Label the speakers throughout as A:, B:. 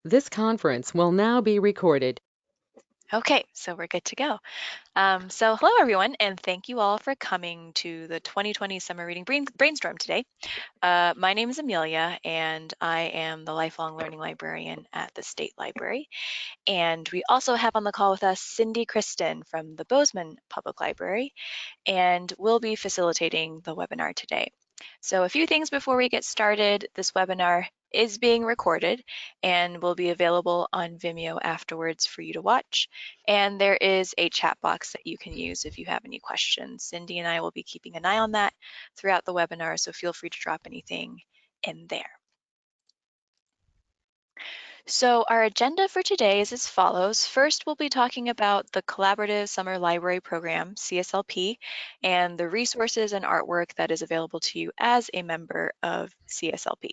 A: This conference will now be recorded.
B: Okay, so we're good to go. Hello everyone, and thank you all for coming to the 2020 Summer Reading Brainstorm today. My name is Amelia, and I am the Lifelong Learning Librarian at the State Library. And we also have on the call with us Cindy Kristen from the Bozeman Public Library, and we'll be facilitating the webinar today. So a few things before we get started. This webinar is being recorded and will be available on Vimeo afterwards for you to watch. And there is a chat box that you can use if you have any questions. Cindy and I will be keeping an eye on that throughout the webinar, so feel free to drop anything in there. So our agenda for today is as follows. First, we'll be talking about the Collaborative Summer Library Program, CSLP, and the resources and artwork that is available to you as a member of CSLP.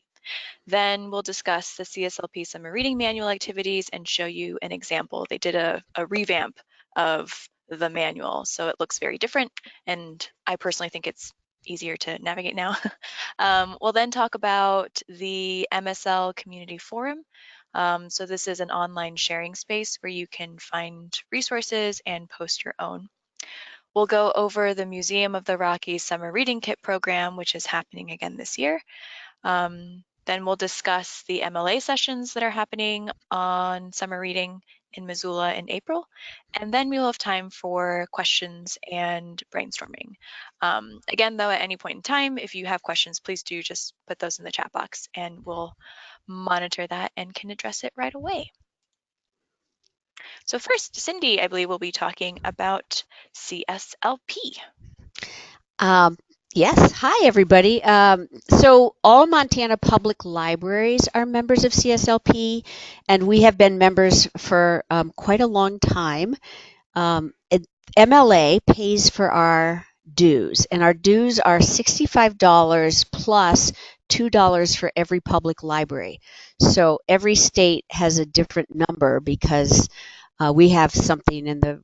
B: Then we'll discuss the CSLP Summer Reading Manual activities and show you an example. They did a revamp of the manual, so it looks very different, and I personally think it's easier to navigate now. We'll then talk about the MSL Community Forum. So this is an online sharing space where you can find resources and post your own. We'll go over the Museum of the Rockies Summer Reading Kit program, which is happening again this year. Then we'll discuss the MLA sessions that are happening on summer reading in Missoula in April. And then we'll have time for questions and brainstorming. Again, though, at any point in time, if you have questions, please do just put those in the chat box and we'll monitor that and can address it right away. So first, Cindy, I believe, will be talking about CSLP.
C: Yes. Hi, everybody. So all Montana public libraries are members of CSLP, and we have been members for quite a long time. MLA pays for our dues, and our dues are $65 plus $2 for every public library. So every state has a different number because we have something in the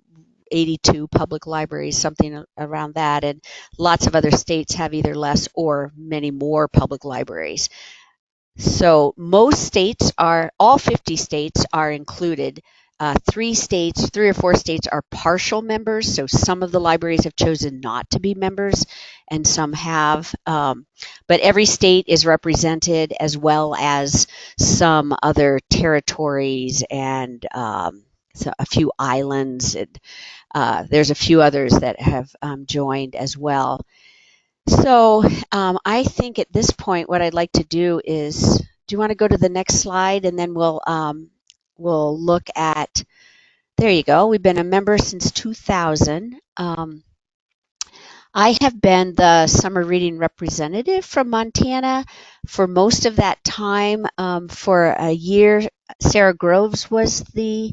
C: 82 public libraries, something around that, and lots of other states have either less or many more public libraries. So all 50 states are included. 3 or 4 states are partial members, so some of the libraries have chosen not to be members and some have. But every state is represented, as well as some other territories and so a few islands. There's a few others that have joined as well. So I think at this point, what I'd like to do is, do you want to go to the next slide, and then we'll look at. There you go. We've been a member since 2000. I have been the summer reading representative from Montana for most of that time. For a year, Sarah Groves was the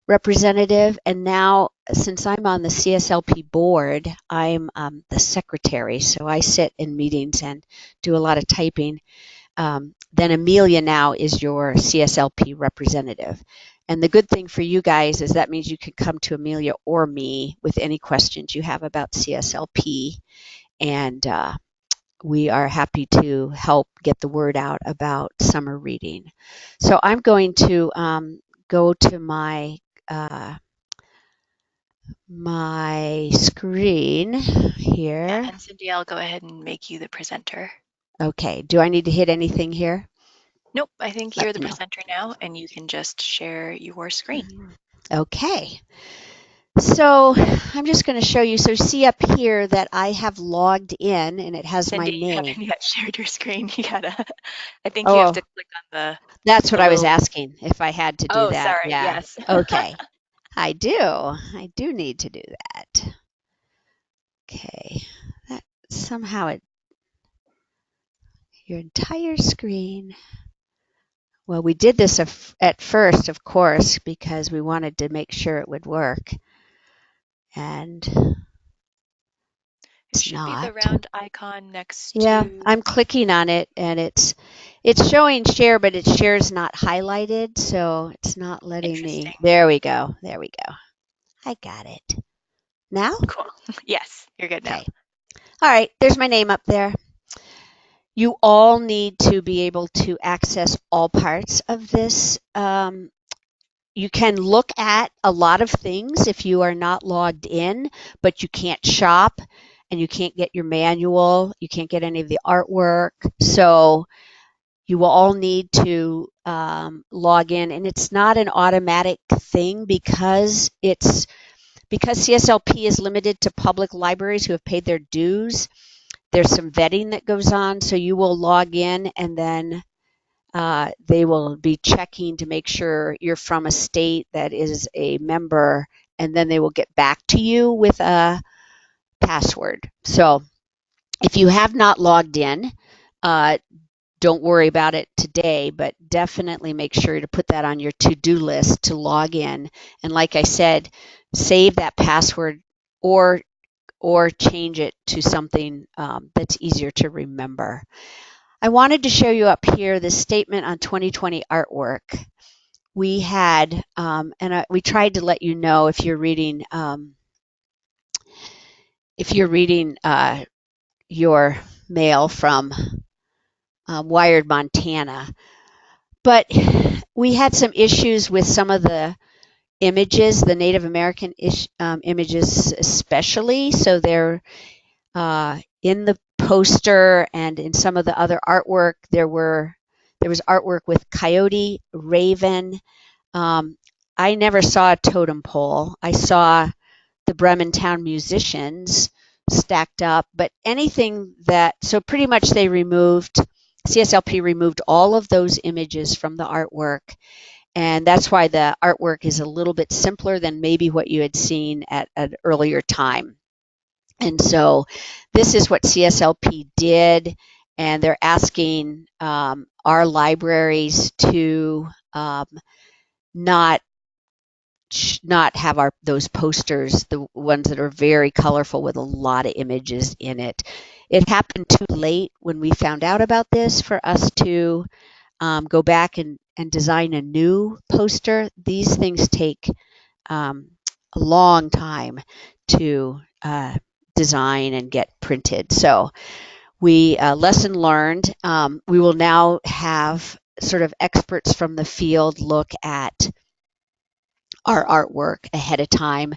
C: representative, and now since I'm on the CSLP board, I'm the secretary, so I sit in meetings and do a lot of typing. Then Amelia now is your CSLP representative. And the good thing for you guys is that means you can come to Amelia or me with any questions you have about CSLP, and we are happy to help get the word out about summer reading. So I'm going to go to my screen here.
B: Yeah, and Cindy, I'll go ahead and make you the presenter.
C: Okay, do I need to hit anything here?
B: Nope, I think
C: Let
B: you're the
C: me know.
B: presenter now, and you can just share your screen.
C: Okay, so I'm just going to show you. So see up here that I have logged in, and it has my
B: Cindy, you
C: name.
B: haven't yet shared your screen. You gotta, I think you have
C: Oh,
B: to click on
C: that's what
B: the
C: I was
B: little,
C: asking, if I had to do
B: oh,
C: that.
B: sorry,
C: Yeah.
B: yes.
C: Okay. I do. I do need to do that. Okay. That somehow your entire screen. Well, we did this at first, of course, because we wanted to make sure it would work. And
B: It
C: it's
B: should be the
C: not.
B: round icon next
C: Yeah,
B: to,
C: I'm clicking on it, and it's showing share, but its share's not highlighted, so it's not letting me.
B: interesting.
C: There we go. There we go. I got it. Now?
B: Cool. Yes, you're good now.
C: Okay. All right, there's my name up there. You all need to be able to access all parts of this. You can look at a lot of things if you are not logged in, but you can't shop and you can't get your manual. You can't get any of the artwork. So you will all need to log in, and it's not an automatic thing because CSLP is limited to public libraries who have paid their dues. There's some vetting that goes on, so you will log in and then they will be checking to make sure you're from a state that is a member, and then they will get back to you with a password. So if you have not logged in, don't worry about it today, but definitely make sure to put that on your to-do list to log in. And like I said, save that password or change it to something that's easier to remember. I wanted to show you up here the statement on 2020 artwork. We had, we tried to let you know if you're reading your mail from Wired Montana, but we had some issues with some of the images, the Native American images especially. So they're in the poster and in some of the other artwork. There was artwork with coyote, raven. I never saw a totem pole. I saw the Bremen Town musicians stacked up, but anything that, so pretty much CSLP removed all of those images from the artwork, and that's why the artwork is a little bit simpler than maybe what you had seen at an earlier time. And so this is what CSLP did, and they're asking our libraries to not have those posters, the ones that are very colorful with a lot of images in it. It happened too late when we found out about this for us to go back and design a new poster. These things take a long time to design and get printed. So we lesson learned. We will now have sort of experts from the field look at our artwork ahead of time.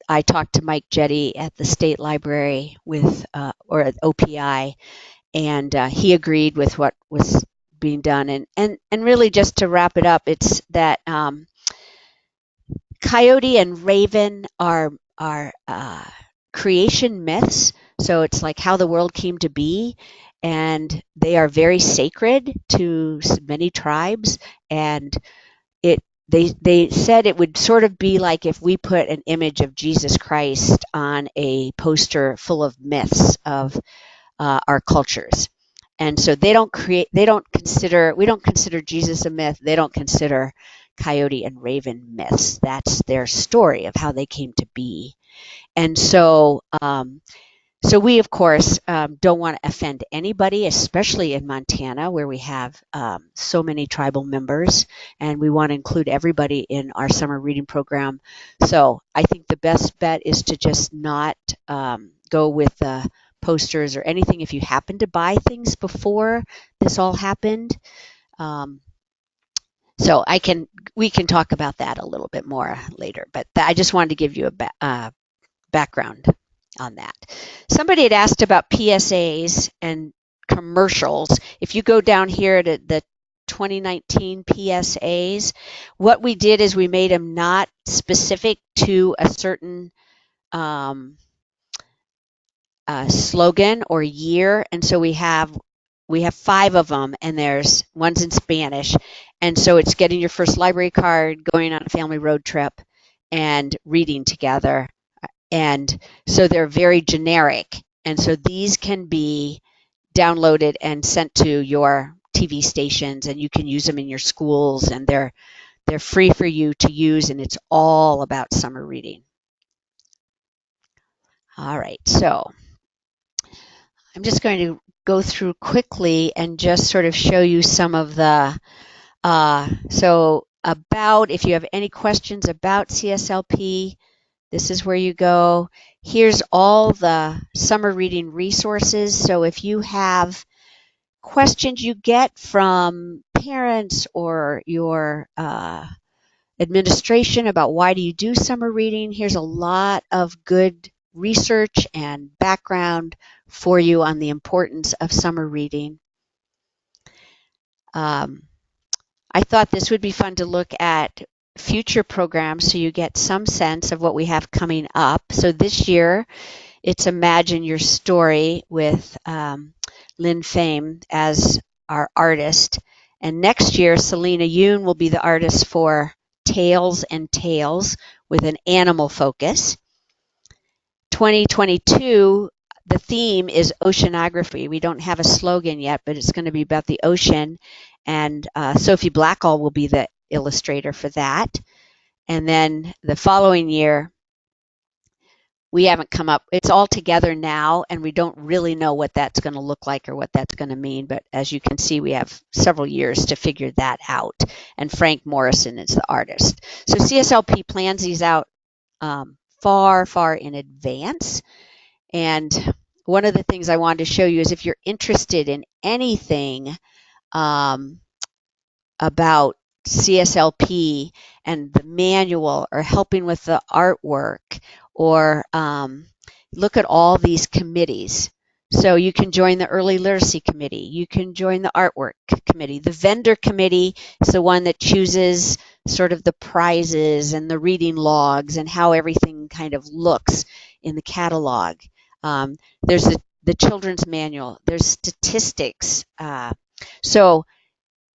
C: I talked to Mike Jetty at the State Library or at OPI, and he agreed with what was being done. And really, just to wrap it up, it's that coyote and raven are creation myths. So it's like how the world came to be, and they are very sacred to many tribes. And they said it would sort of be like if we put an image of Jesus Christ on a poster full of myths of our cultures. And so we don't consider Jesus a myth. They don't consider coyote and raven myths. That's their story of how they came to be. And so we, of course, don't want to offend anybody, especially in Montana, where we have so many tribal members, and we want to include everybody in our summer reading program. So I think the best bet is to just not go with the posters or anything if you happen to buy things before this all happened. So we can talk about that a little bit more later, but I just wanted to give you a background on that. Somebody had asked about PSAs and commercials. If you go down here to the 2019 PSAs, what we did is we made them not specific to a certain slogan or year, and so we have 5 of them, and there's one's in Spanish, and so it's getting your first library card, going on a family road trip, and reading together. And so they're very generic. And so these can be downloaded and sent to your TV stations, and you can use them in your schools, and they're free for you to use, and it's all about summer reading. All right, so I'm just going to go through quickly and just sort of show you some of the, if you have any questions about CSLP, This is where you go. Here's all the summer reading resources. So if you have questions you get from parents or your administration about why do you do summer reading, here's a lot of good research and background for you on the importance of summer reading. I thought this would be fun to look at future programs so you get some sense of what we have coming up. So this year, it's Imagine Your Story with Lynn Fame as our artist. And next year, Selena Yoon will be the artist for Tales and Tales with an animal focus. 2022, the theme is oceanography. We don't have a slogan yet, but it's going to be about the ocean. And Sophie Blackall will be the illustrator for that. And then the following year, we haven't come up, it's all together now, and we don't really know what that's going to look like or what that's going to mean. But as you can see, we have several years to figure that out. And Frank Morrison is the artist. So CSLP plans these out far, far in advance. And one of the things I wanted to show you is if you're interested in anything about CSLP and the manual or helping with the artwork or look at all these committees. So you can join the Early Literacy Committee. You can join the Artwork Committee. The Vendor Committee is the one that chooses sort of the prizes and the reading logs and how everything kind of looks in the catalog. There's the Children's Manual. There's statistics. So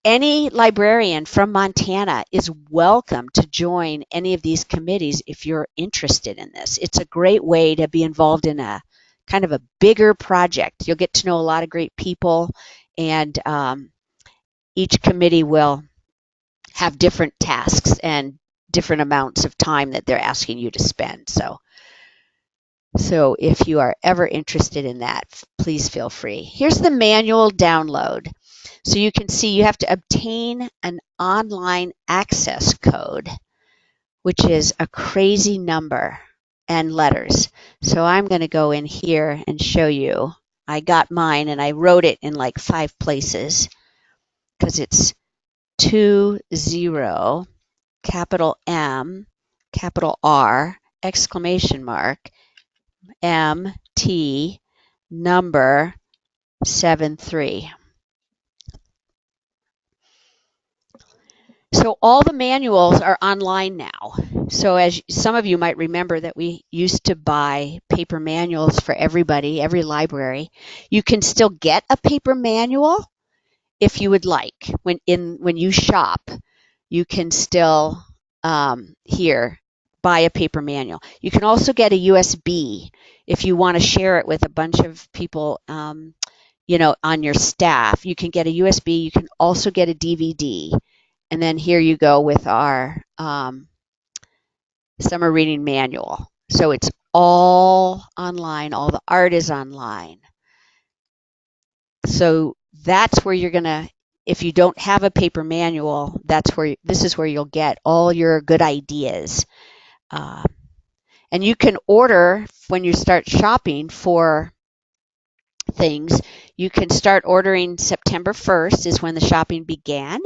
C: any librarian from Montana is welcome to join any of these committees if you're interested in this. It's a great way to be involved in a kind of a bigger project. You'll get to know a lot of great people, and each committee will have different tasks and different amounts of time that they're asking you to spend. So if you are ever interested in that, please feel free. Here's the manual download. So you can see you have to obtain an online access code, which is a crazy number and letters. So I'm going to go in here and show you. I got mine and I wrote it in like 5 places because it's 20, capital M, capital R, exclamation mark, MT, number 73. So all the manuals are online now. So as some of you might remember that we used to buy paper manuals for everybody, every library. You can still get a paper manual if you would like. When you shop, you can still here buy a paper manual. You can also get a USB if you want to share it with a bunch of people on your staff. You can get a USB. You can also get a DVD. And then here you go with our summer reading manual. So it's all online. All the art is online. So that's where you're going to, if you don't have a paper manual, this is where you'll get all your good ideas. And you can order when you start shopping for things. You can start ordering September 1st is when the shopping began,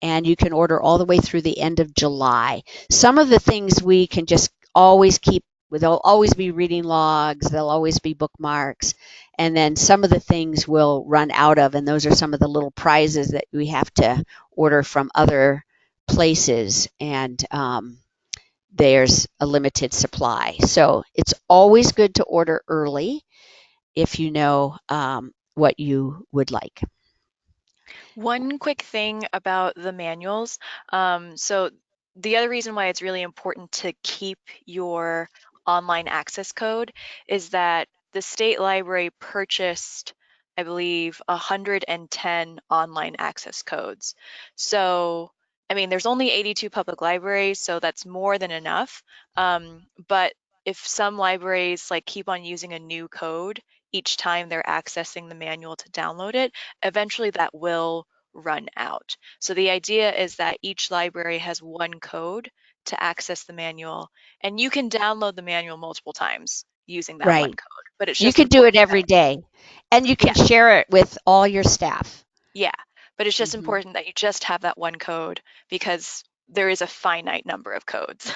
C: and you can order all the way through the end of July. Some of the things we can just always keep, there'll always be reading logs, there'll always be bookmarks, and then some of the things will run out of, and those are some of the little prizes that we have to order from other places, and there's a limited supply. So it's always good to order early if you know what you would like.
B: One quick thing about the manuals. So the other reason why it's really important to keep your online access code is that the state library purchased, I believe, 110 online access codes. So, I mean, there's only 82 public libraries, so that's more than enough. But if some libraries like keep on using a new code each time they're accessing the manual to download it, eventually that will run out. So the idea is that each library has one code to access the manual, and you can download the manual multiple times using that one
C: Right.
B: code, but it's
C: You
B: just
C: can do it
B: important that,
C: every day, and you can
B: yeah,
C: share it with all your staff.
B: yeah, but it's just
C: Hmm.
B: important that you just have that one code because there is a finite number of codes.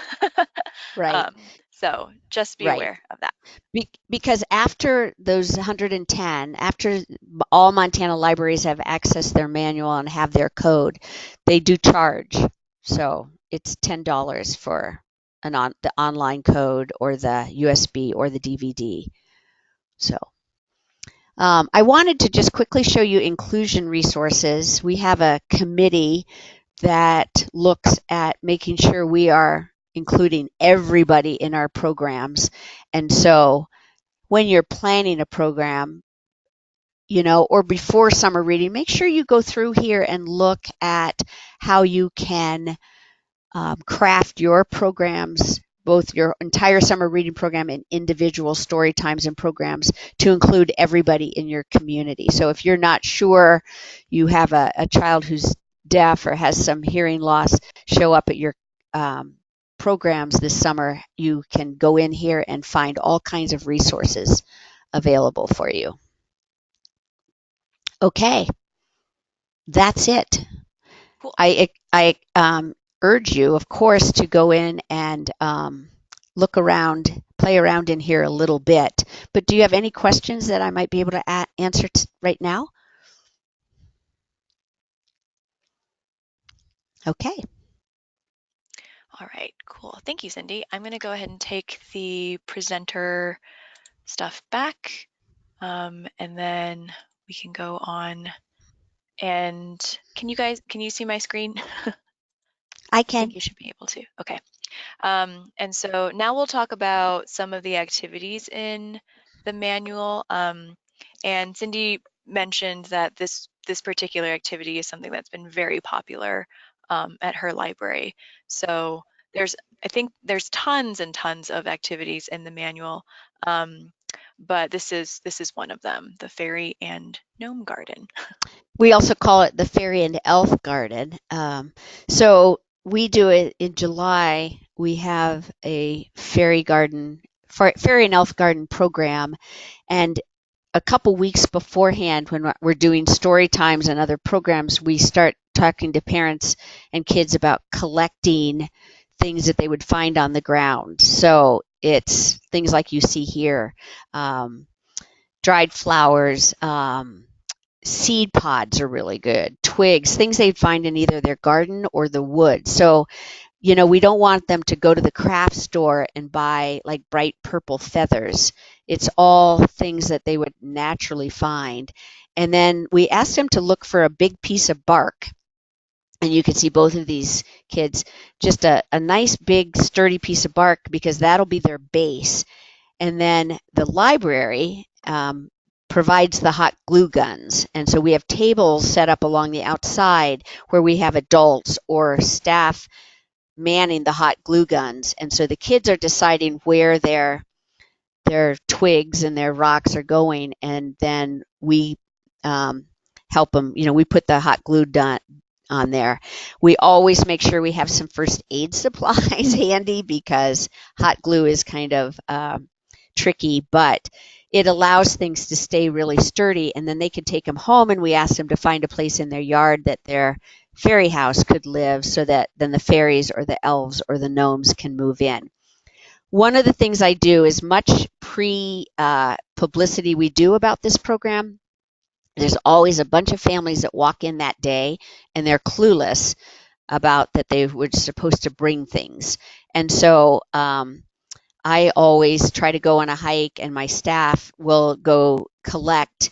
C: Right.
B: So just be
C: Right.
B: aware of that.
C: Because after those 110, after all Montana libraries have accessed their manual and have their code, they do charge. So it's $10 for the online code or the USB or the DVD. So I wanted to just quickly show you inclusion resources. We have a committee that looks at making sure we are including everybody in our programs. And so when you're planning a program, or before summer reading, make sure you go through here and look at how you can craft your programs, both your entire summer reading program and individual story times and programs to include everybody in your community. So if you're not sure you have a child who's deaf or has some hearing loss show up at your programs this summer, you can go in here and find all kinds of resources available for you. Okay, that's it.
B: Cool.
C: I urge you, of course, to go in and look around, play around in here a little bit. But do you have any questions that I might be able to answer right now? Okay.
B: All right, cool. Thank you, Cindy. I'm going to go ahead and take the presenter stuff back, and then we can go on. And can you see my screen?
C: I
B: I
C: can.
B: think you should be able to. Okay. And so now we'll talk about some of the activities in the manual. And Cindy mentioned that this particular activity is something that's been very popular at her library. So I think there's tons and tons of activities in the manual, but this is one of them, the fairy and gnome garden.
C: We also call it the Fairy and Elf Garden. So we do it in July. We have a fairy and elf garden program, and a couple weeks beforehand, when we're doing story times and other programs, we start talking to parents and kids about collecting things that they would find on the ground. So it's things like you see here, um, dried flowers, seed pods are really good, twigs, things they'd find in either their garden or the woods. So we don't want them to go to the craft store and buy like bright purple feathers. It's all things that they would naturally find. And then we asked them to look for a big piece of bark. And you can see both of these kids, just a nice big sturdy piece of bark, because that'll be their base. And then the library provides the hot glue guns. And so we have tables set up along the outside where we have adults or staff manning the hot glue guns. And so the kids are deciding where their twigs and their rocks are going, and then we help them. We put the hot glue on there. We always make sure we have some first aid supplies handy, because hot glue is kind of tricky, but it allows things to stay really sturdy, and then they can take them home, and we ask them to find a place in their yard that their fairy house could live, so that then the fairies or the elves or the gnomes can move in. One of the things I do is much publicity we do about this program. There's always a bunch of families that walk in that day and they're clueless about that they were supposed to bring things. And so I always try to go on a hike, and my staff will go collect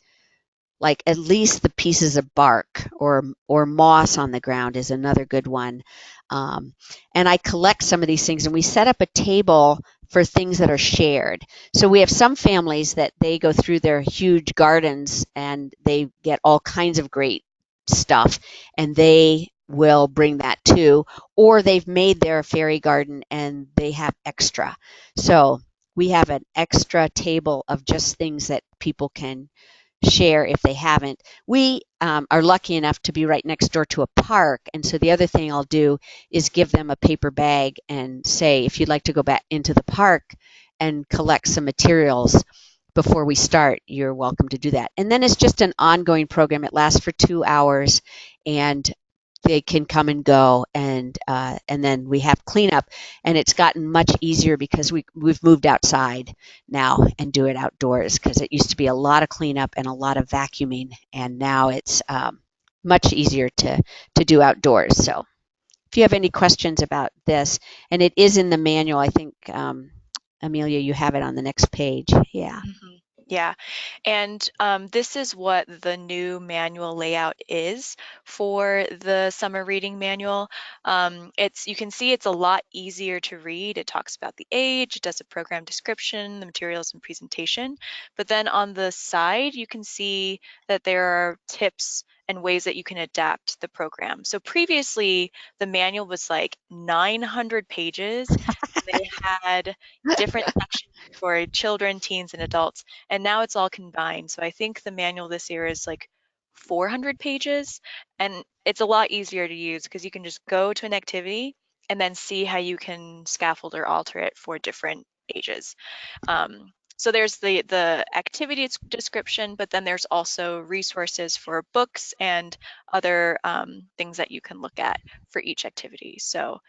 C: like at least the pieces of bark, or moss on the ground is another good one. And I collect some of these things, and we set up a table for things that are shared. So we have some families that they go through their huge gardens and they get all kinds of great stuff, and they will bring that too, or they've made their fairy garden and they have extra. So we have an extra table of just things that people can share if they haven't. We are lucky enough to be right next door to a park, and so the other thing I'll do is give them a paper bag and say, if you'd like to go back into the park and collect some materials before we start, you're welcome to do that. And then it's just an ongoing program. It lasts for 2 hours, and they can come and go, and then we have cleanup, and it's gotten much easier because we've moved outside now and do it outdoors, because it used to be a lot of cleanup and a lot of vacuuming, and now it's much easier to do outdoors. So if you have any questions about this, and it is in the manual, I think, Amelia, you have it on the next page. Yeah.
B: Mhm. Yeah, and this is what the new manual layout is for the summer reading manual. You can see it's a lot easier to read. It talks about the age, it does a program description, the materials and presentation. But then on the side, you can see that there are tips and ways that you can adapt the program. So previously, the manual was like 900 pages, and they had different sections for children, teens, and adults. And now it's all combined. So I think the manual this year is like 400 pages, and it's a lot easier to use because you can just go to an activity and then see how you can scaffold or alter it for different ages. So there's the activity description, but then there's also resources for books and other things that you can look at for each activity. So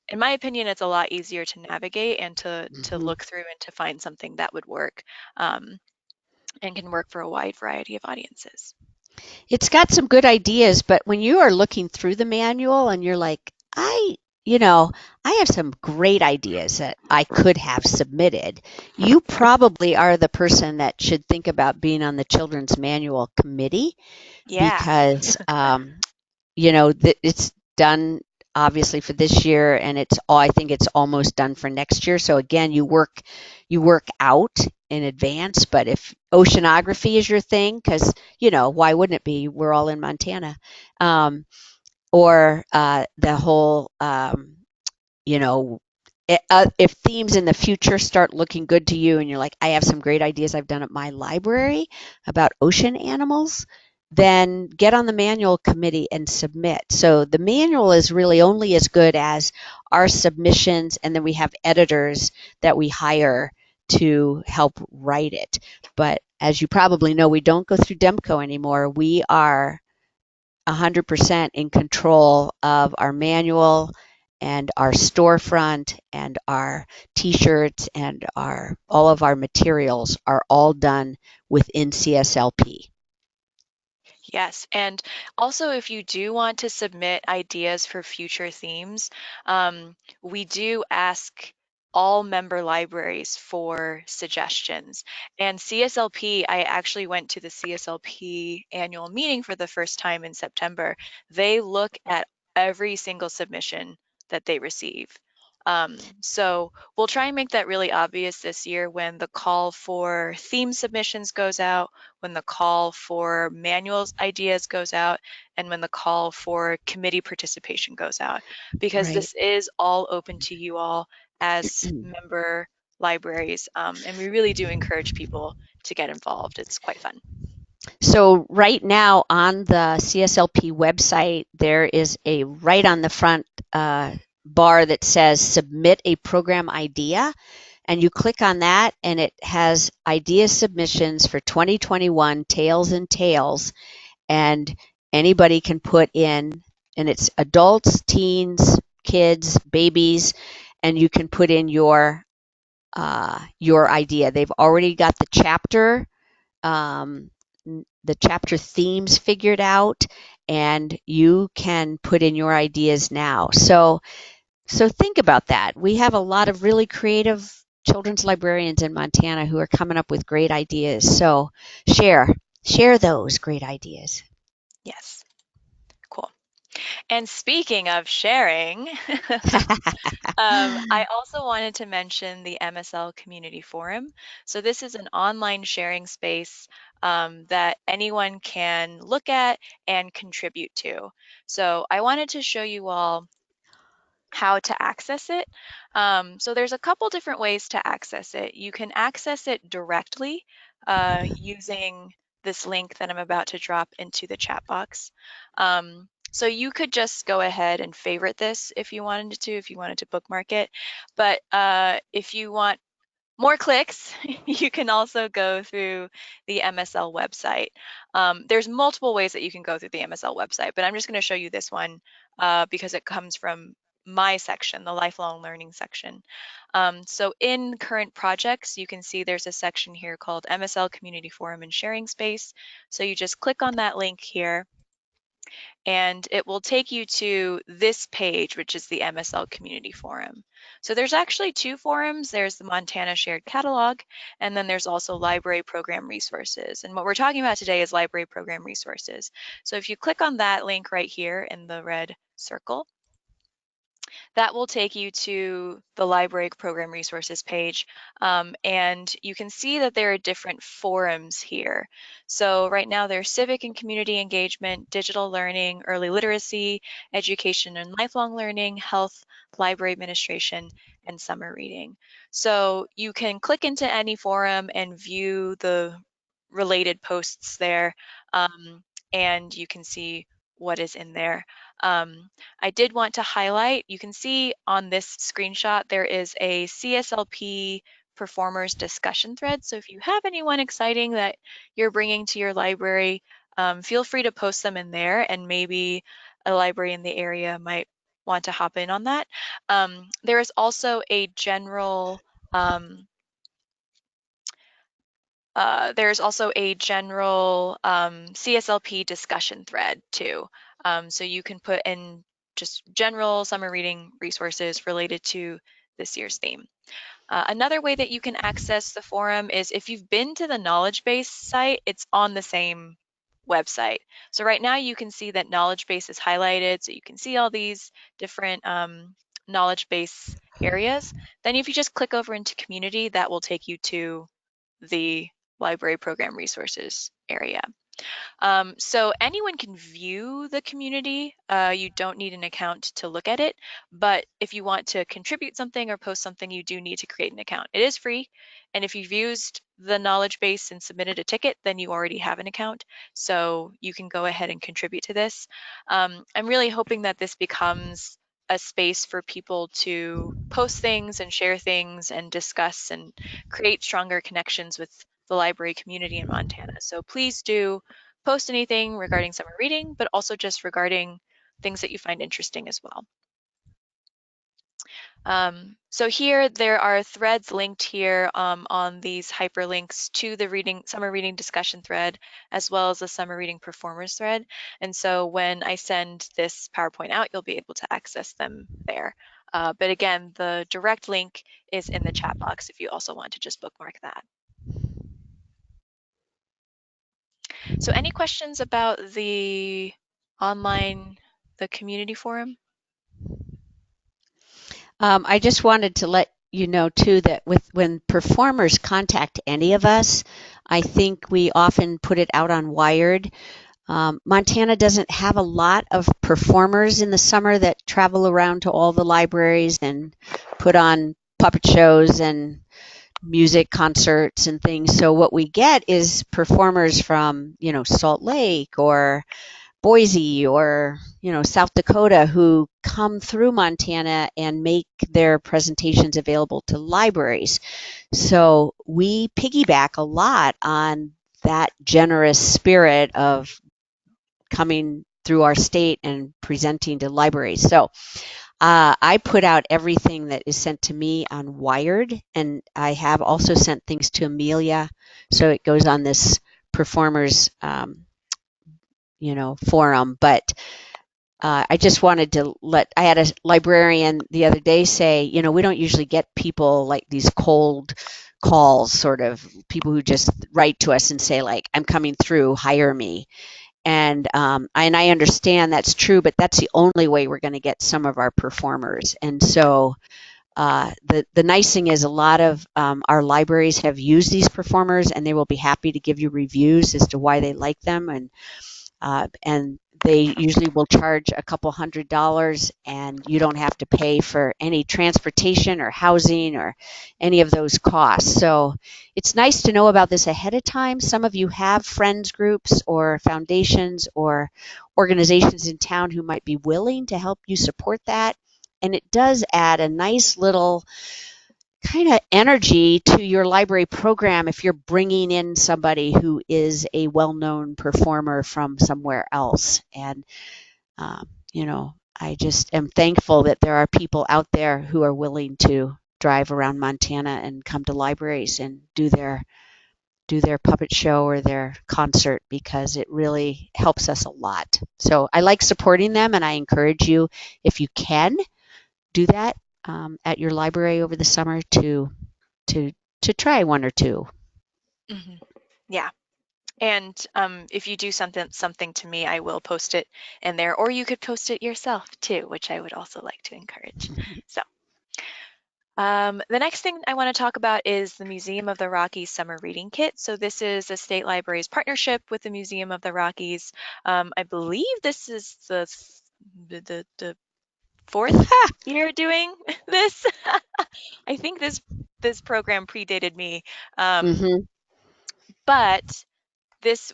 B: in my opinion, it's a lot easier to navigate and to
C: Mhm.
B: look through and to find something that would work. And can work for a wide variety of audiences.
C: It's got some good ideas, but when you are looking through the manual and you're like, you know, I have some great ideas that I could have submitted, you probably are the person that should think about being on the Children's Manual Committee,
B: Yeah.
C: because it's done obviously for this year, and I think it's almost done for next year. So again, you work out in advance. But if oceanography is your thing, because why wouldn't it be? We're all in Montana. um, or the whole you know, if themes in the future start looking good to you and you're like, I have some great ideas I've done at my library about ocean animals, then get on the manual committee and submit. So the manual is really only as good as our submissions, and then we have editors that we hire to help write it. But as you probably know, we don't go through Demco anymore. We are 100% in control of our manual and our storefront and our t-shirts, and all of our materials are all done within CSLP.
B: Yes, and also if you do want to submit ideas for future themes, we do ask all member libraries for suggestions. And CSLP, I actually went to the CSLP annual meeting for the first time in September. They look at every single submission that they receive. So we'll try and make that really obvious this year when the call for theme submissions goes out, when the call for manuals ideas goes out, and when the call for committee participation goes out, because
C: Right.
B: this is all open to you all as member libraries. And we really do encourage people to get involved. It's quite fun.
C: So right now on the CSLP website, there is a right on the front bar that says submit a program idea. And you click on that, and it has idea submissions for 2021 Tails and Tales. And anybody can put in, and it's adults, teens, kids, babies, and you can put in your idea. They've already got um, the chapter themes figured out, and you can put in your ideas now. So think about that. We have a lot of really creative children's librarians in Montana who are coming up with great ideas. So share those great ideas.
B: Yes, cool. And speaking of sharing, I also wanted to mention the MSL Community Forum. So this is an online sharing space that anyone can look at and contribute to. So I wanted to show you all how to access it. So there's a couple different ways to access it. You can access it directly using this link that I'm about to drop into the chat box. So you could just go ahead and favorite this if you wanted to, if you wanted to bookmark it. But if you want more clicks, you can also go through the MSL website. There's multiple ways that you can go through the MSL website, but I'm just going to show you this one because it comes from my section, the lifelong learning section. So in current projects, you can see there's a section here called MSL Community Forum and Sharing Space. So you just click on that link here, and it will take you to this page, which is the MSL Community Forum. So there's actually two forums. There's the Montana Shared Catalog, and then there's also Library Program Resources. And what we're talking about today is Library Program Resources. So if you click on that link right here in the red circle, that will take you to the library program resources page. And you can see that there are different forums here. So right now there's civic and community engagement, digital learning, early literacy, education and lifelong learning, health, library administration, and summer reading. So you can click into any forum and view the related posts there, and you can see what is in there. I did want to highlight, you can see on this screenshot, there is a CSLP performers discussion thread. So if you have anyone exciting that you're bringing to your library, feel free to post them in there, and maybe a library in the area might want to hop in on that. There is also a general CSLP discussion thread too. So you can put in just general summer reading resources related to this year's theme. Another way that you can access the forum is if you've been to the knowledge base site, it's on the same website. So right now you can see that knowledge base is highlighted, so you can see all these different knowledge base areas. Then if you just click over into community, that will take you to the library program resources area. So anyone can view the community. You don't need an account to look at it, but if you want to contribute something or post something, you do need to create an account. It is free, and if you've used the knowledge base and submitted a ticket, then you already have an account, so you can go ahead and contribute to this. I'm really hoping that this becomes a space for people to post things and share things and discuss and create stronger connections with the library community in Montana. So please do post anything regarding summer reading, but also just regarding things that you find interesting as well. So here there are threads linked here on these hyperlinks to the summer reading discussion thread, as well as the summer reading performers thread. And so when I send this PowerPoint out, you'll be able to access them there. But again, the direct link is in the chat box if you also want to just bookmark that. So any questions about the community forum?
C: I just wanted to let you know too that when performers contact any of us, I think we often put it out on Wired. Montana doesn't have a lot of performers in the summer that travel around to all the libraries and put on puppet shows and music concerts and things. So what we get is performers from, Salt Lake or Boise or, South Dakota who come through Montana and make their presentations available to libraries. So we piggyback a lot on that generous spirit of coming through our state and presenting to libraries. So I put out everything that is sent to me on Wired, and I have also sent things to Amelia, so it goes on this performers, forum. But I just wanted to I had a librarian the other day say, we don't usually get people like these cold calls, sort of people who just write to us and say like, I'm coming through, hire me. And I understand that's true, but that's the only way we're going to get some of our performers. And so the nice thing is a lot of our libraries have used these performers, and they will be happy to give you reviews as to why they like them. And They usually will charge a couple $100, and you don't have to pay for any transportation or housing or any of those costs. So it's nice to know about this ahead of time. Some of you have friends groups or foundations or organizations in town who might be willing to help you support that. And it does add a nice little kind of energy to your library program if you're bringing in somebody who is a well-known performer from somewhere else. And, you know, I just am thankful that there are people out there who are willing to drive around Montana and come to libraries and do their puppet show or their concert, because it really helps us a lot. So I like supporting them, and I encourage you, if you can, do that at your library over the summer to to try one or two.
B: Hmm. Yeah. And if you do something to me, I will post it in there, or you could post it yourself too, which I would also like to encourage. So the next thing I want to talk about is the Museum of the Rockies Summer Reading Kit. So this is the State Library's partnership with the Museum of the Rockies. I believe this is the fourth year doing this. I think this program predated me,
C: Hmm.
B: but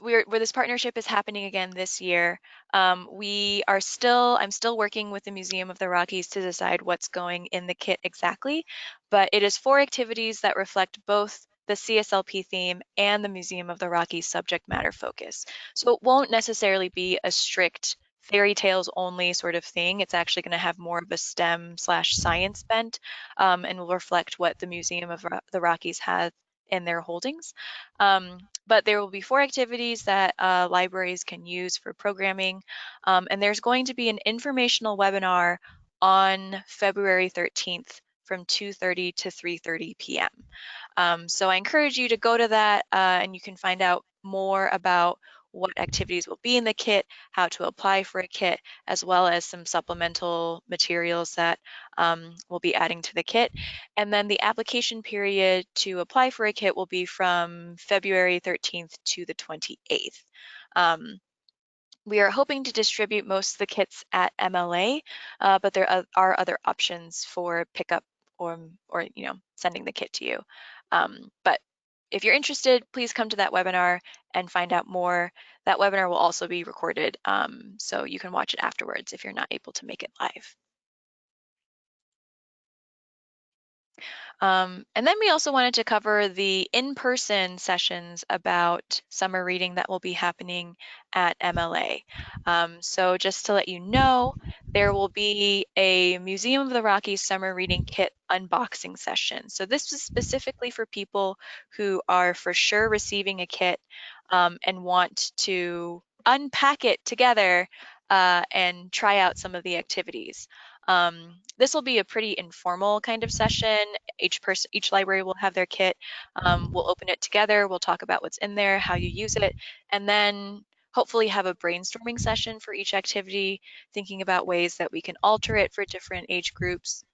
B: where this partnership is happening again this year. I'm still working with the Museum of the Rockies to decide what's going in the kit exactly, but it is 4 activities that reflect both the CSLP theme and the Museum of the Rockies subject matter focus. So it won't necessarily be a strict fairy tales only sort of thing. It's actually going to have more of a STEM/science bent, and will reflect what the Museum of the Rockies has in their holdings. But there will be 4 activities that libraries can use for programming. And there's going to be an informational webinar on February 13th from 2:30 to 3:30 p.m. So I encourage you to go to that, and you can find out more about what activities will be in the kit, how to apply for a kit, as well as some supplemental materials that we'll be adding to the kit. And then the application period to apply for a kit will be from February 13th to the 28th. Um, we are hoping to distribute most of the kits at MLA, but there are other options for pickup or sending the kit to you. But if you're interested, please come to that webinar and find out more. That webinar will also be recorded, so you can watch it afterwards if you're not able to make it live. And then we also wanted to cover the in-person sessions about summer reading that will be happening at MLA. So just to let you know, there will be a Museum of the Rockies summer reading kit unboxing session. So this is specifically for people who are for sure receiving a kit and want to unpack it together and try out some of the activities. This will be a pretty informal kind of session. Each library will have their kit. We'll open it together. We'll talk about what's in there, how you use it, and then hopefully have a brainstorming session for each activity, thinking about ways that we can alter it for different age groups,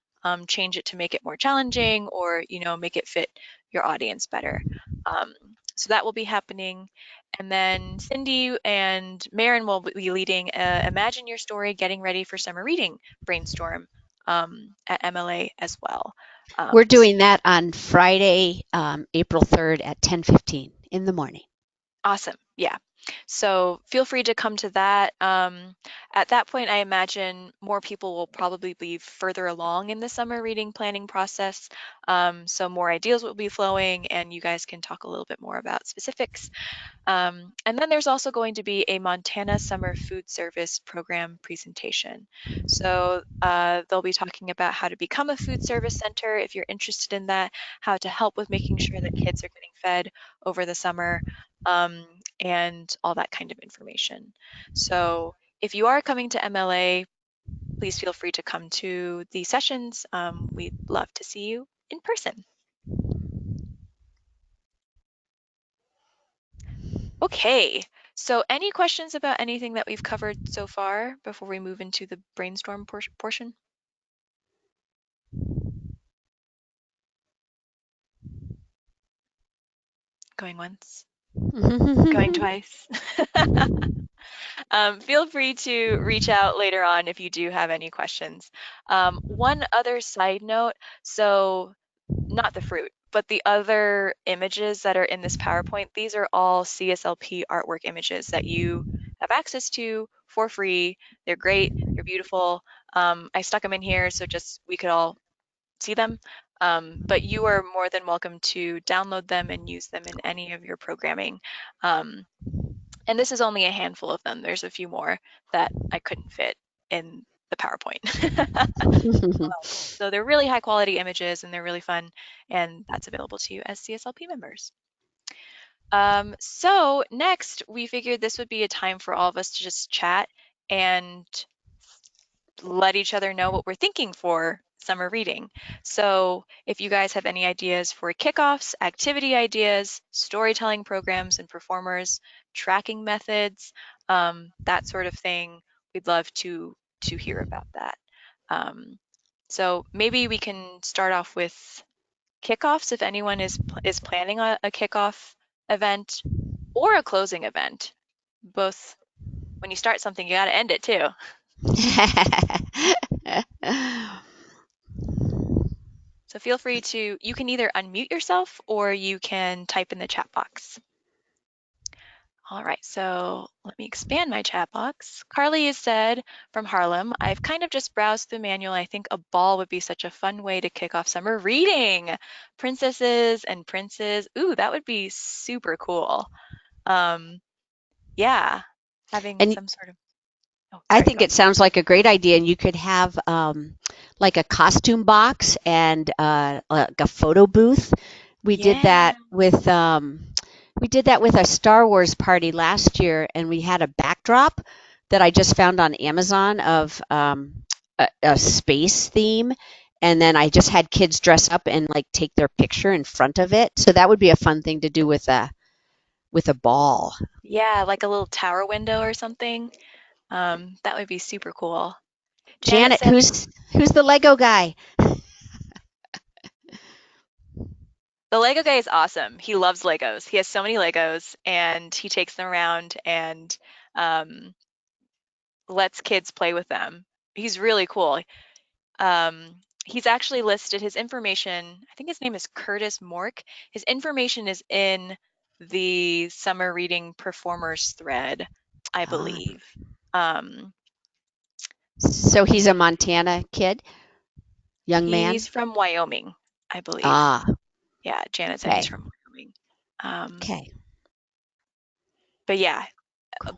B: change it to make it more challenging, or make it fit your audience better. Um, so that will be happening. And then Cindy and Maren will be leading Imagine Your Story, Getting Ready for Summer Reading Brainstorm at MLA as well.
C: We're doing that on Friday, April 3rd at 10:15 in the morning.
B: Awesome. Yeah. So feel free to come to that. At that point, I imagine more people will probably be further along in the summer reading planning process. So more ideas will be flowing, and you guys can talk a little bit more about specifics. And then there's also going to be a Montana Summer Food Service Program presentation. So they'll be talking about how to become a food service center if you're interested in that, how to help with making sure that kids are getting fed over the summer, um, and all that kind of information. So if you are coming to MLA, please feel free to come to the sessions. We'd love to see you in person. Okay, so any questions about anything that we've covered so far before we move into the brainstorm portion? Going once, Going twice. Feel free to reach out later on if you do have any questions. One other side note, so not the fruit, but the other images that are in this PowerPoint, these are all CSLP artwork images that you have access to for free. They're great, they're beautiful. I stuck them in here so just we could all see them. But you are more than welcome to download them and use them in any of your programming. And this is only a handful of them. There's a few more that I couldn't fit in the PowerPoint. So they're really high quality images and they're really fun, and that's available to you as CSLP members. So next, we figured this would be a time for all of us to just chat and let each other know what we're thinking for summer reading. So if you guys have any ideas for kickoffs, activity ideas, storytelling programs and performers, tracking methods, that sort of thing, we'd love to hear about that. So maybe we can start off with kickoffs if anyone is planning a kickoff event or a closing event. Both, when you start something, you got to end it too. So feel free to, you can either unmute yourself or you can type in the chat box. All right, so let me expand my chat box. Carly has said from Harlem, I've kind of just browsed the manual. I think a ball would be such a fun way to kick off summer reading. Princesses and princes. Ooh, that would be super cool. Yeah, having
C: And
B: some sort of, oh,
C: I
B: sorry,
C: think
B: go
C: it sounds like a great idea, and you could have like a costume box and like a photo booth. We did
B: Yeah,
C: that with a Star Wars party last year, and we had a backdrop that I just found on Amazon of a space theme, and then I just had kids dress up and like take their picture in front of it. So that would be a fun thing to do with a ball.
B: yeah, like a little tower window or something. That would be super cool. Janet
C: Janet,
B: said,
C: who's the Lego guy?
B: the Lego guy is awesome. He loves Legos. He has so many Legos and he takes them around and um, lets kids play with them. He's really cool. He's actually listed his information. I think his name is Curtis Mork. His information is in the summer reading performers thread, I
C: Ah,
B: believe. Um,
C: so
B: let
C: he's a
B: me,
C: Montana kid, young
B: he's
C: man?
B: from Wyoming, I believe.
C: Ah,
B: Yeah, Janet said he's
C: okay.
B: from Wyoming. Um,
C: Okay.
B: but yeah,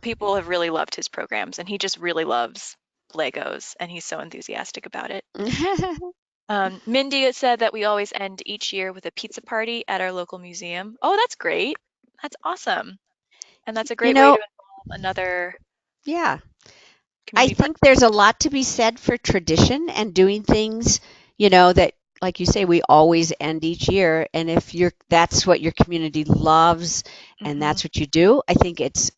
B: people have really loved his programs and he just really loves Legos and he's so enthusiastic about it. Mindy had said that we always end each year with a pizza party at our local museum. Oh, that's great. That's awesome. And that's a
C: You
B: great way to
C: know,
B: involve another
C: yeah. I
B: community part.
C: think there's a lot to be said for tradition and doing things, that, like you say, we always end each year. And if that's what your community loves and
B: Hmm.
C: that's what you do, I think it's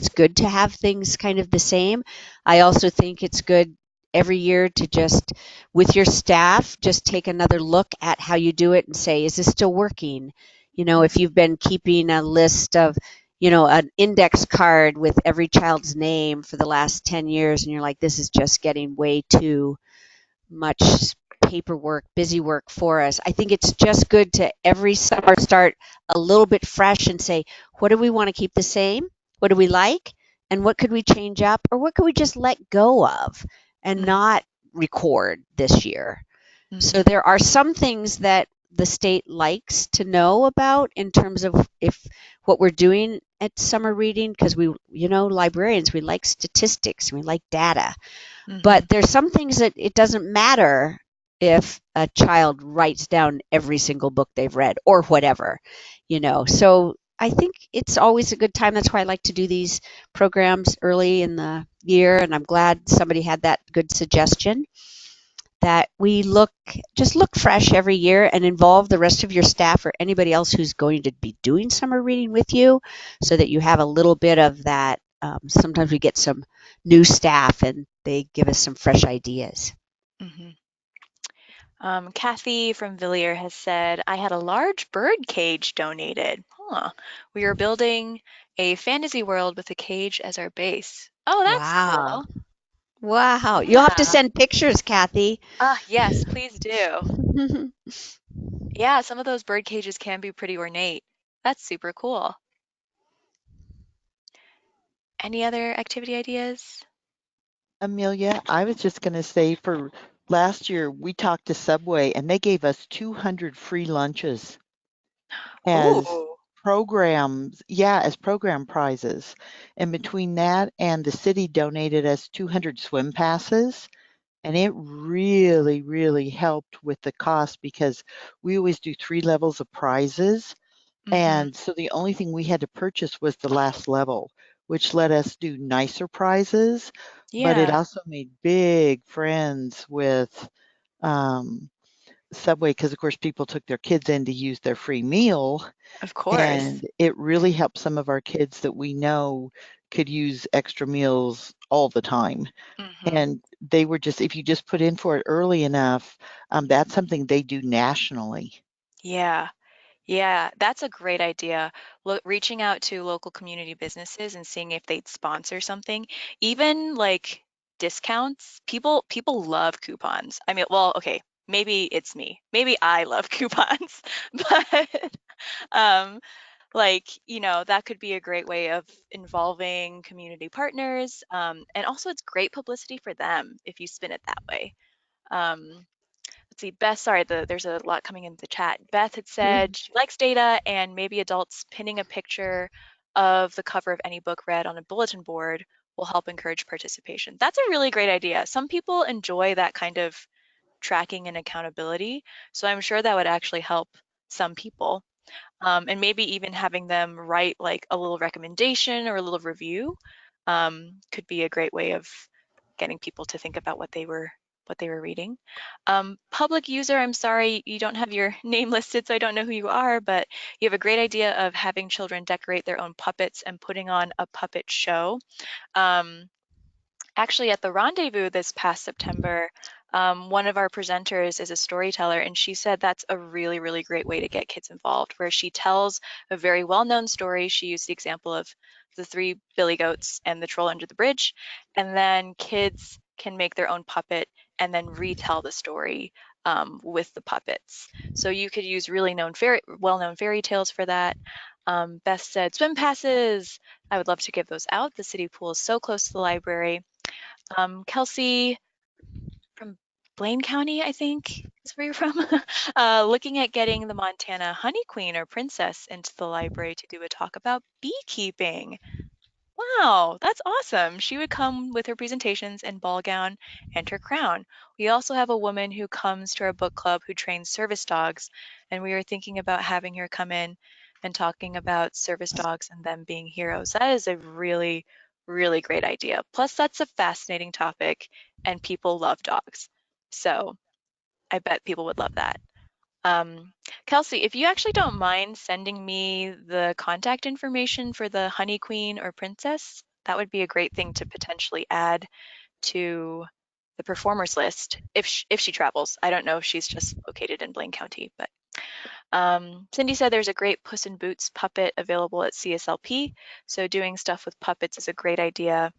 C: good to have things kind of the same. I also think it's good every year to just, with your staff, just take another look at how you do it and say, is this still working? If you've been keeping a list of an index card with every child's name for the last 10 years, and you're like, this is just getting way too much paperwork, busy work for us. I think it's just good to every summer start a little bit fresh and say, what do we want to keep the same? What do we like? And what could we change up? Or what could we just let go of and not record this year? So
B: Mm-hmm.
C: there are some things that the state likes to know about in terms of if what we're doing at summer reading, because librarians, we like statistics, we like data.
B: Hmm.
C: But there's some things that it doesn't matter if a child writes down every single book they've read or whatever. So I think it's always a good time. That's why I like to do these programs early in the year, and I'm glad somebody had that good suggestion that we just look fresh every year and involve the rest of your staff or anybody else who's going to be doing summer reading with you so that you have a little bit of that. Sometimes we get some new staff and they give us some fresh ideas.
B: Hmm. Kathy from Villiers has said, I had a large bird cage donated. Huh. We are building a fantasy world with a cage as our base. Oh, that's
C: Wow.
B: cool.
C: Wow. You'll have to
B: Yeah.
C: send pictures, Kathy.
B: Ah, yes, please do. Yeah, some of those bird cages can be pretty ornate. That's super cool. Any other activity ideas?
D: Amelia, I was just going to say for last year, we talked to Subway and they gave us 200 free lunches as
B: Ooh.
D: programs, yeah, as program prizes. And between that and the city donated us 200 swim passes. And it really, really helped with the cost because we always do 3 levels of prizes.
B: Mm-hmm.
D: And so the only thing we had to purchase was the last level, which let us do nicer prizes, but it
B: Yeah,
D: also made big friends with um, Subway because, of course, people took their kids in to use their free meal,
B: of course.
D: and it really helped some of our kids that we know could use extra meals all the time.
B: Mm-hmm.
D: And they were just, if you just put in for it early enough, that's something they do nationally.
B: Yeah. Yeah, that's a great idea. Reaching out to local community businesses and seeing if they'd sponsor something, even like discounts. People love coupons. I mean, well, okay, maybe it's me. Maybe I love coupons, but um, that could be a great way of involving community partners. And also, it's great publicity for them if you spin it that way. Um, let's see, Beth, sorry, there's a lot coming into the chat. Beth had said she likes data and maybe adults pinning a picture of the cover of any book read on a bulletin board will help encourage participation. That's a really great idea. Some people enjoy that kind of tracking and accountability, so I'm sure that would actually help some people. And maybe even having them write like a little recommendation or a little review could be a great way of getting people to think about what they were reading. Public user, I'm sorry you don't have your name listed, so I don't know who you are, but you have a great idea of having children decorate their own puppets and putting on a puppet show. Um, Actually, at the rendezvous this past September, one of our presenters is a storyteller, and she said that's a really, really great way to get kids involved, where she tells a very well-known story. She used the example of the three billy goats and the troll under the bridge, and then kids can make their own puppet and then retell the story with the puppets. So you could use really well-known fairy tales for that. Beth said swim passes. I would love to give those out. The city pool is so close to the library. Kelsey from Blaine County, I think is where you're from, looking at getting the Montana Honey Queen or Princess into the library to do a talk about beekeeping. Wow, that's awesome. She would come with her presentations and ball gown and her crown. We also have a woman who comes to our book club who trains service dogs, and we are thinking about having her come in and talking about service dogs and them being heroes. That is a really, really great idea. Plus, that's a fascinating topic, and people love dogs. So I bet people would love that. Um, Kelsey, if you actually don't mind sending me the contact information for the Honey Queen or Princess, that would be a great thing to potentially add to the performers list if she travels. I don't know if she's just located in Blaine County, but Cindy said there's a great Puss in Boots puppet available at CSLP, so doing stuff with puppets is a great idea.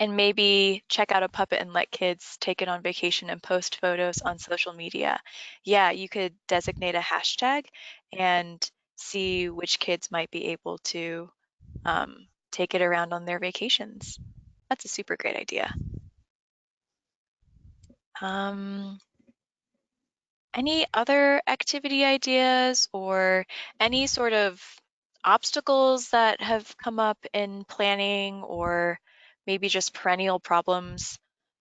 B: And maybe check out a puppet and let kids take it on vacation and post photos on social media. Yeah, you could designate a hashtag and see which kids might be able to take it around on their vacations. That's a super great idea. Um, any other activity ideas or any sort of obstacles that have come up in planning or maybe just perennial problems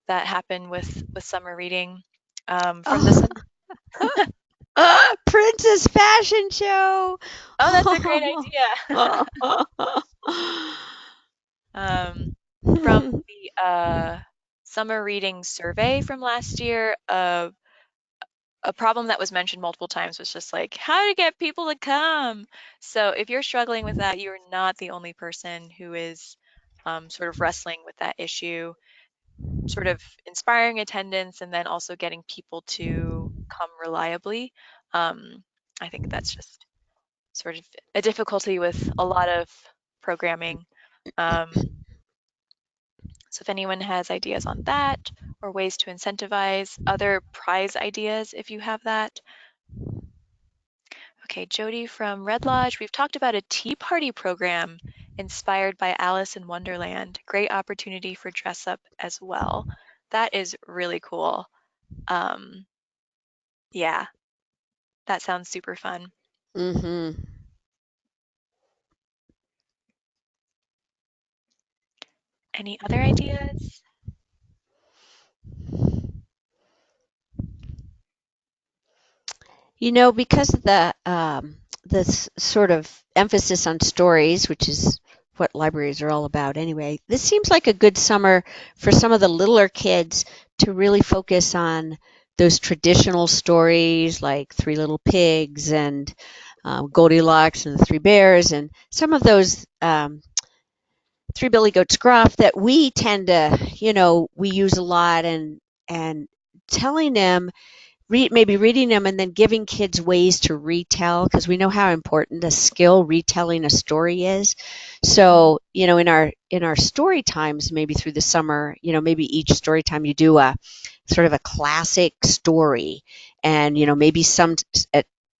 B: that happen with summer reading from the
C: Oh,
B: sun?
C: Princess Fashion Show.
B: Oh, that's a great idea. um, from the summer reading survey from last year, a problem that was mentioned multiple times was just like how to get people to come. So if you're struggling with that, you're not the only person who is sort of wrestling with that issue. sort of inspiring attendance and then also getting people to come reliably. I think that's just sort of a difficulty with a lot of programming. Um, so if anyone has ideas on that or ways to incentivize other prize ideas, if you have that. Okay, Jody from Red Lodge, we've talked about a tea party program inspired by Alice in Wonderland. Great opportunity for dress up as well. That is really cool. Um, yeah, that sounds super fun.
C: Mm-hmm.
B: Any other ideas?
C: You know, because of the sort of emphasis on stories, which is what libraries are all about anyway, this seems like a good summer for some of the littler kids to really focus on those traditional stories like Three Little Pigs and Goldilocks and the Three Bears and some of those Three Billy Goats Gruff that we tend to, we use a lot and telling them maybe reading them and then giving kids ways to retell because we know how important a skill retelling a story is.
B: Mhm.
C: So, in our story times, maybe through the summer, maybe each story time you do a sort of a classic story, and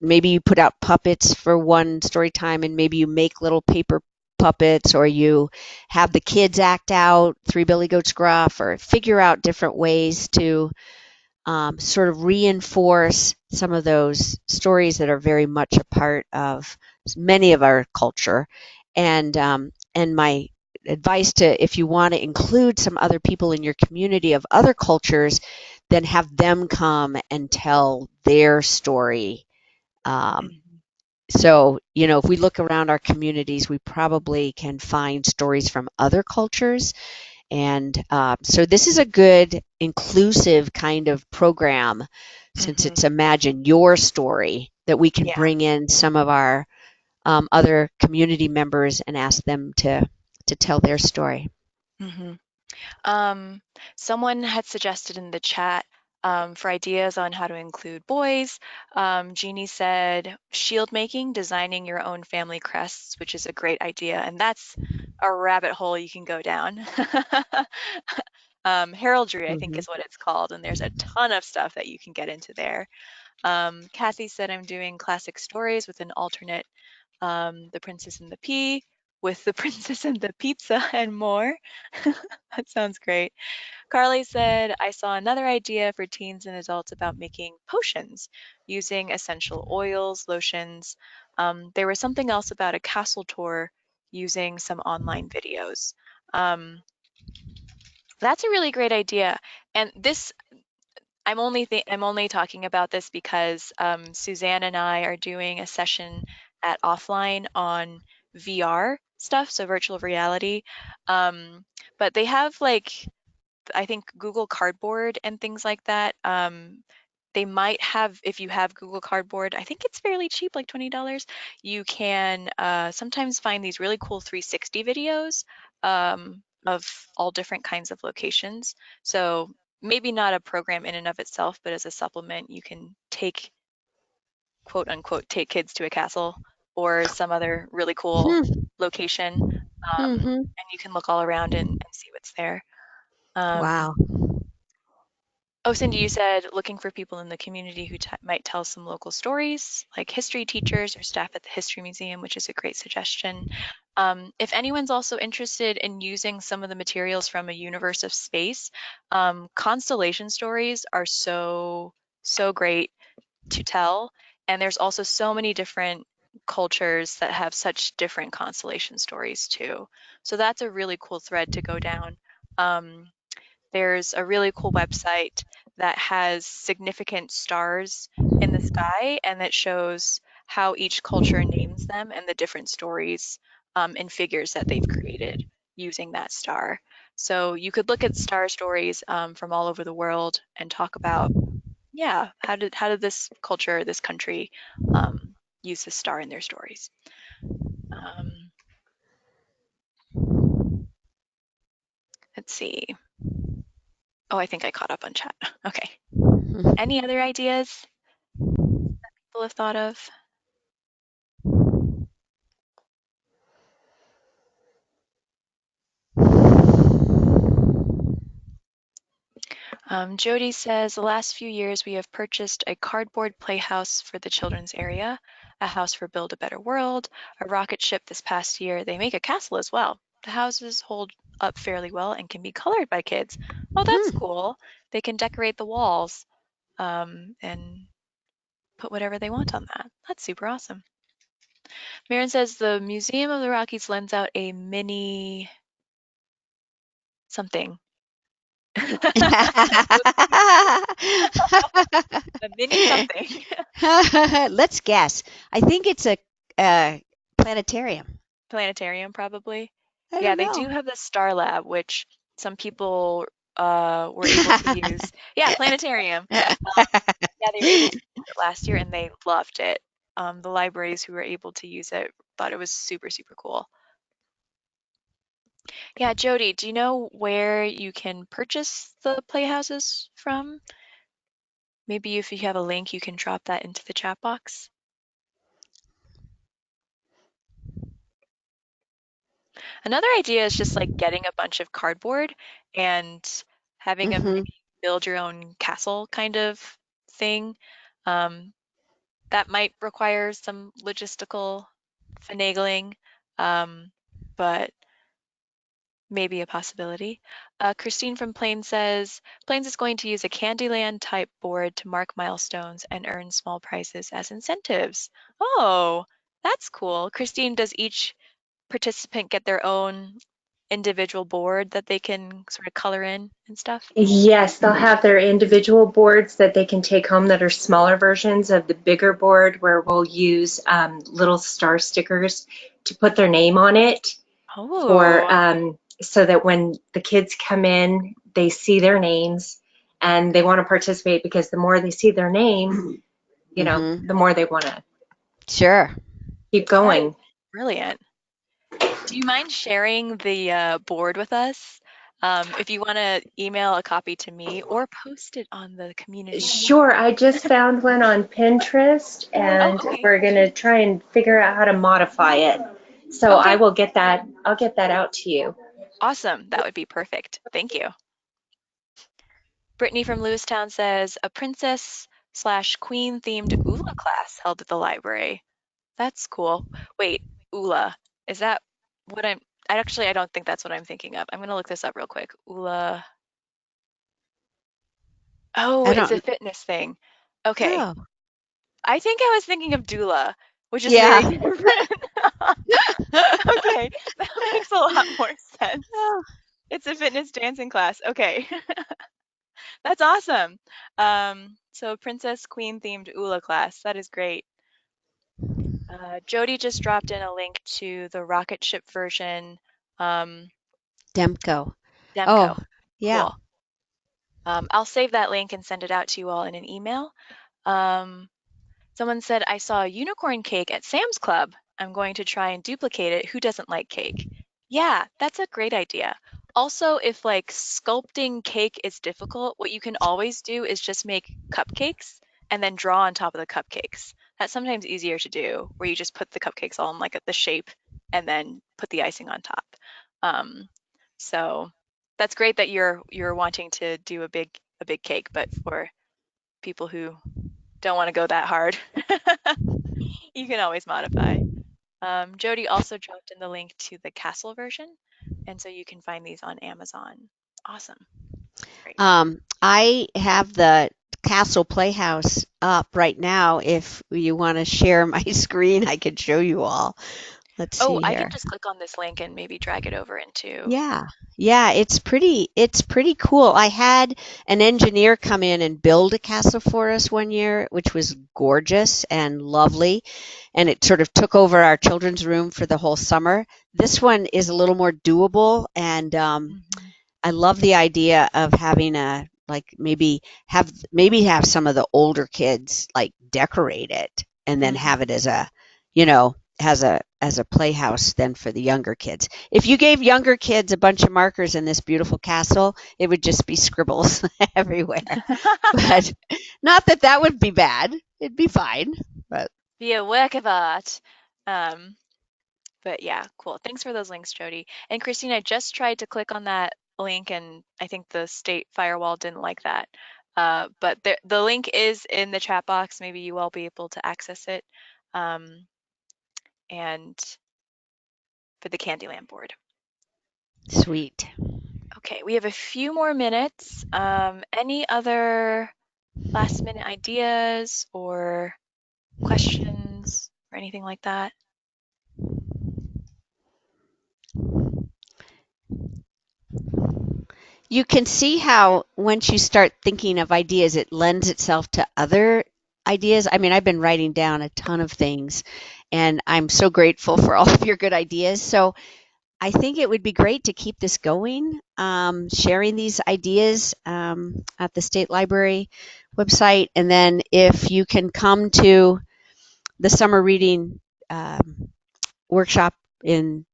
C: maybe you put out puppets for one story time, and maybe you make little paper puppets, or you have the kids act out Three Billy Goats Gruff, or figure out different ways to sort of reinforce some of those stories that are very much a part of many of our culture. And my advice to, if you want to include some other people in your community of other cultures, then have them come and tell their story. Um,
B: Mhm.
C: so, if we look around our communities, we probably can find stories from other cultures, and so this is a good inclusive kind of program since
B: Mhm.
C: it's Imagine Your Story that we can
B: Yeah.
C: bring in some of our other community members and ask them to tell their story.
B: Mhm. Um, Someone had suggested in the chat for ideas on how to include boys. Jeannie said shield making, designing your own family crests, which is a great idea, and that's a rabbit hole you can go down. Heraldry, I think,
C: Hmm.
B: is what it's called, and there's a ton of stuff that you can get into there. Kathy said I'm doing classic stories with an alternate, The Princess and the Pea, with The Princess and the Pizza and more. That sounds great. Carly said, I saw another idea for teens and adults about making potions using essential oils, lotions. There was something else about a castle tour using some online videos. Um, that's a really great idea. And this, I'm only talking about this because Suzanne and I are doing a session at Offline on VR stuff, so virtual reality. Um, but they have like I think Google Cardboard and things like that. They might have, if you have Google Cardboard, I think it's fairly cheap, like $20. You can sometimes find these really cool 360 videos of all different kinds of locations. So maybe not a program in and of itself, but as a supplement, you can take, quote unquote, take kids to a castle or some other really cool
C: Hmm.
B: location.
C: Hmm.
B: And you can look all around and see what's there. Um,
C: Wow.
B: Oh, Cindy, you said looking for people in the community who might tell some local stories, like history teachers or staff at the History Museum, which is a great suggestion. If anyone's also interested in using some of the materials from a universe of space, constellation stories are so great to tell. And there's also so many different cultures that have such different constellation stories too. So that's a really cool thread to go down. Um, there's a really cool website that has significant stars in the sky and that shows how each culture names them and the different stories and figures that they've created using that star. So you could look at star stories from all over the world and talk about, yeah, how did this culture, this country use this star in their stories? Um, let's see. Oh, I think I caught up on chat. Okay. Any other ideas that people have thought of? Jody says, the last few years we have purchased a cardboard playhouse for the children's area, a house for Build a Better World, a rocket ship this past year. They make a castle as well. The houses hold up fairly well and can be colored by kids. Oh, that's cool. They can decorate the walls and put whatever they want on that. That's super awesome. Maren says the Museum of the Rockies lends out a mini something. A mini something.
C: Let's guess. I think it's a planetarium.
B: Planetarium, probably.
C: I
B: Yeah,
C: don't
B: they
C: know.
B: do have the Star Lab, which some people were able to use. Yeah, planetarium. Yeah, they were able to use it last year and they loved it. The libraries who were able to use it thought it was super, super cool. Yeah, Jody, do you know where you can purchase the playhouses from? Maybe if you have a link, you can drop that into the chat box. Another idea is just like getting a bunch of cardboard and having a
C: Hmm.
B: mini build your own castle kind of thing. Um, that might require some logistical finagling, but maybe a possibility. Christine from Plains says, Plains is going to use a Candyland type board to mark milestones and earn small prizes as incentives. Oh, that's cool. Christine, does each participant get their own individual board that they can sort of color in and stuff?
E: Yes, they'll have their individual boards that they can take home that are smaller versions of the bigger board where we'll use little star stickers to put their name on it for
B: Oh,
E: so that when the kids come in, they see their names and they want to participate because the more they see their name,
C: Hmm.
E: the more they want to
C: Sure.
E: keep
B: that is
E: going.
B: brilliant. Do you mind sharing the board with us? If you want to email a copy to me or post it on the community page.
E: Sure, I just found one on Pinterest
B: Oh,
E: and
B: okay.
E: we're going to try and figure out how to modify it. So I
B: Okay.
E: will get that, I'll get that out to you.
B: Awesome. That would be perfect. Thank you. Brittany from Lewistown says a princess slash queen themed ULA class held at the library. That's cool. Wait, ULA. Is that what I don't think that's what I'm thinking of. I'm gonna look this up real quick. ULA. Oh,
C: I
B: it's a
C: don't.
B: fitness thing. Okay.
C: Oh,
B: I think I was thinking of doula, which is very
C: yeah.
B: different. Okay, that makes a lot more sense.
C: Oh.
B: It's a fitness dancing class. Okay. That's awesome. So Princess Queen themed ULA class. That is great. Jody just dropped in a link to the rocket ship version um,
C: Demko.
B: Demco.
C: Oh, yeah.
B: Cool. I'll save that link and send it out to you all in an email. Um, Someone said, I saw a unicorn cake at Sam's Club. I'm going to try and duplicate it. Who doesn't like cake? Yeah, that's a great idea. Also, if like sculpting cake is difficult, what you can always do is just make cupcakes and then draw on top of the cupcakes. That's sometimes easier to do, where you just put the cupcakes all in like the shape and then put the icing on top. Um, so that's great that you're wanting to do a big cake, but for people who don't want to go that hard, you can always modify. Jody also dropped in the link to the castle version, and so you can find these on Amazon. Awesome. Great.
C: I have the Castle Playhouse up right now. If you want to share my screen, I could show you all. Let's
B: Oh,
C: see
B: I can
C: here.
B: just click on this link and maybe drag it over into.
C: Yeah. Yeah, it's pretty cool. I had an engineer come in and build a castle for us one year, which was gorgeous and lovely, and it sort of took over our children's room for the whole summer. This one is a little more doable, and
B: Mhm.
C: I love the idea of having a like maybe have some of the older kids like decorate it and then
B: Mhm.
C: have it as a, you know, as a playhouse than for the younger kids. If you gave younger kids a bunch of markers in this beautiful castle, it would just be scribbles everywhere. But not that that would be bad. It'd be fine. But
B: Be a work of art. But yeah, cool. Thanks for those links, Jody. And Christine, I just tried to click on that link, and I think the state firewall didn't like that. But the link is in the chat box. Maybe you will be able to access it. And for the Candyland board.
C: sweet.
B: Okay, we have a few more minutes. Any other last minute ideas or questions or anything like that?
C: You can see how once you start thinking of ideas, it lends itself to other ideas. I mean, I've been writing down a ton of things, and I'm so grateful for all of your good ideas. So I think it would be great to keep this going, sharing these ideas at the State Library website. And then if you can come to the summer reading workshop in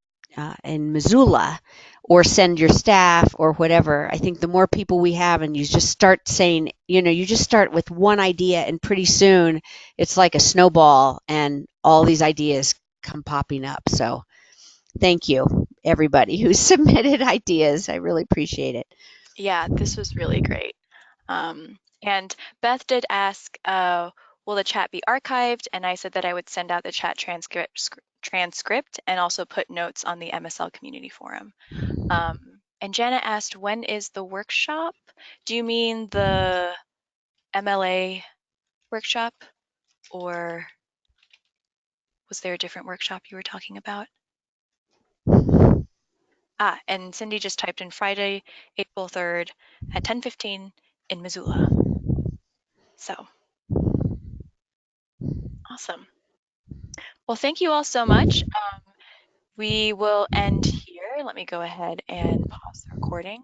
C: Missoula, or send your staff or whatever. I think the more people we have, and you just start saying, you just start with one idea, and pretty soon it's like a snowball, and all these ideas come popping up. So thank you, everybody who submitted ideas. I really appreciate it.
B: Yeah, this was really great. And Beth did ask, will the chat be archived? And I said that I would send out the chat transcript and also put notes on the MSL community forum. And Jana asked, when is the workshop? Do you mean the MLA workshop, or was there a different workshop you were talking about? And Cindy just typed in Friday, April 3rd at 10:15 in Missoula. So awesome. Well, thank you all so much. We will end here. Let me go ahead and pause the recording.